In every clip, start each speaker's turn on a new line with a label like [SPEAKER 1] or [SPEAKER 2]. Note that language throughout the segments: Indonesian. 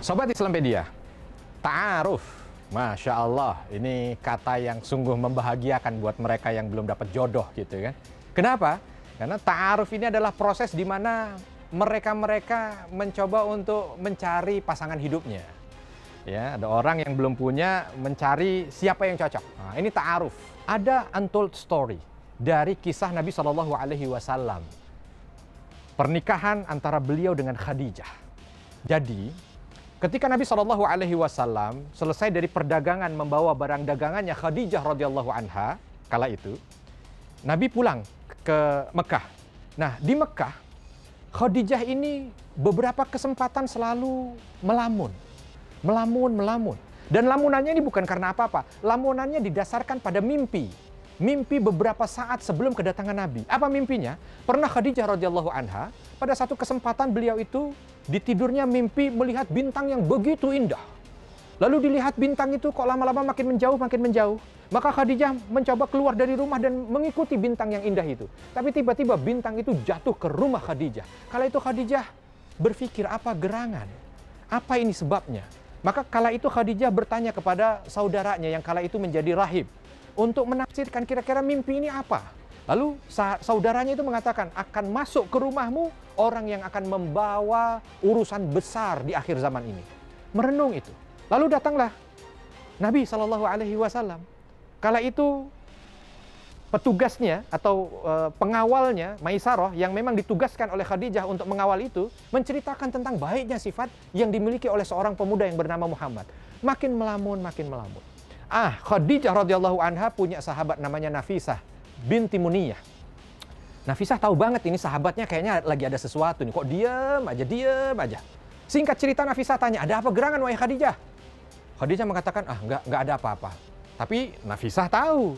[SPEAKER 1] Sobat Islampedia, ta'aruf. Masya Allah, ini kata yang sungguh membahagiakan buat mereka yang belum dapat jodoh gitu kan. Kenapa? Karena ta'aruf ini adalah proses di mana mereka mencoba untuk mencari pasangan hidupnya. Ya, ada orang yang belum punya mencari siapa yang cocok. Nah, ini ta'aruf. Ada untold story dari kisah Nabi SAW. Pernikahan antara beliau dengan Khadijah. Jadi, ketika Nabi SAW selesai dari perdagangan membawa barang dagangannya Khadijah radhiyallahu anha, kala itu Nabi pulang ke Mekah. Nah, di Mekah Khadijah ini beberapa kesempatan selalu melamun. Dan lamunannya ini bukan karena apa-apa. Lamunannya didasarkan pada mimpi. Mimpi beberapa saat sebelum kedatangan Nabi. Apa mimpinya? Pernah Khadijah radhiyallahu anha pada satu kesempatan beliau itu di tidurnya mimpi melihat bintang yang begitu indah. Lalu dilihat bintang itu kok lama-lama makin menjauh. Maka Khadijah mencoba keluar dari rumah dan mengikuti bintang yang indah itu. Tapi tiba-tiba bintang itu jatuh ke rumah Khadijah. Kala itu Khadijah berpikir, apa gerangan? Apa ini sebabnya? Maka kala itu Khadijah bertanya kepada saudaranya yang kala itu menjadi rahib untuk menafsirkan kira-kira mimpi ini apa. Lalu saudaranya itu mengatakan, akan masuk ke rumahmu orang yang akan membawa urusan besar di akhir zaman ini. Merenung itu. Lalu datanglah Nabi SAW. Kala itu petugasnya atau pengawalnya Maisarah yang memang ditugaskan oleh Khadijah untuk mengawal itu menceritakan tentang baiknya sifat yang dimiliki oleh seorang pemuda yang bernama Muhammad. Makin melamun. Khadijah radhiyallahu anha punya sahabat namanya Nafisah binti Muniyah. Nafisah tahu banget ini sahabatnya kayaknya lagi ada sesuatu nih. Kok diam aja. Singkat cerita Nafisah tanya, ada apa gerangan wahai Khadijah? Khadijah mengatakan, enggak ada apa-apa. Tapi Nafisah tahu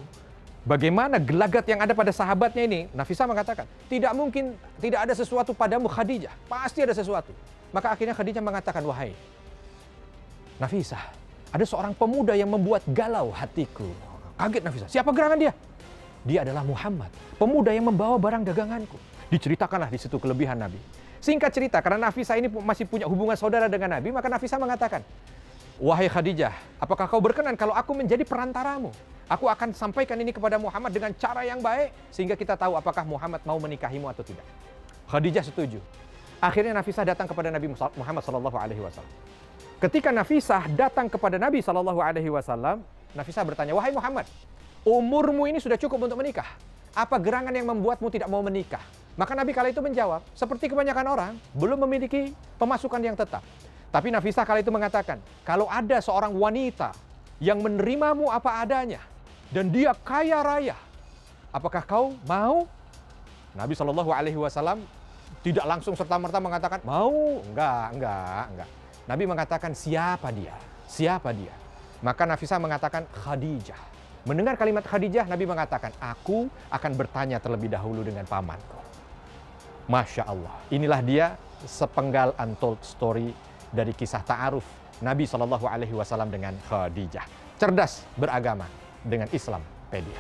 [SPEAKER 1] bagaimana gelagat yang ada pada sahabatnya ini. Nafisah mengatakan, tidak mungkin tidak ada sesuatu padamu Khadijah. Pasti ada sesuatu. Maka akhirnya Khadijah mengatakan, wahai Nafisah, ada seorang pemuda yang membuat galau hatiku. Kaget Nafisah, siapa gerangan dia? Dia adalah Muhammad, pemuda yang membawa barang daganganku. Diceritakanlah di situ kelebihan Nabi. Singkat cerita, karena Nafisah ini masih punya hubungan saudara dengan Nabi, maka Nafisah mengatakan, wahai Khadijah, apakah kau berkenan kalau aku menjadi perantaramu? Aku akan sampaikan ini kepada Muhammad dengan cara yang baik, sehingga kita tahu apakah Muhammad mau menikahimu atau tidak. Khadijah setuju. Akhirnya Nafisah datang kepada Nabi Muhammad SAW. Ketika Nafisah datang kepada Nabi SAW, Nafisah bertanya, wahai Muhammad, umurmu ini sudah cukup untuk menikah. Apa gerangan yang membuatmu tidak mau menikah? Maka Nabi kala itu menjawab, seperti kebanyakan orang, belum memiliki pemasukan yang tetap. Tapi Nafisah kala itu mengatakan, kalau ada seorang wanita yang menerimamu apa adanya, dan dia kaya raya, apakah kau mau? Nabi SAW tidak langsung serta-merta mengatakan, mau? Enggak. Nabi mengatakan, siapa dia? Maka Nafisah mengatakan, Khadijah. Mendengar kalimat Khadijah, Nabi mengatakan, aku akan bertanya terlebih dahulu dengan pamanku. Masya Allah. Inilah dia sepenggal untold story dari kisah ta'aruf Nabi SAW dengan Khadijah. Cerdas beragama dengan Islampedia.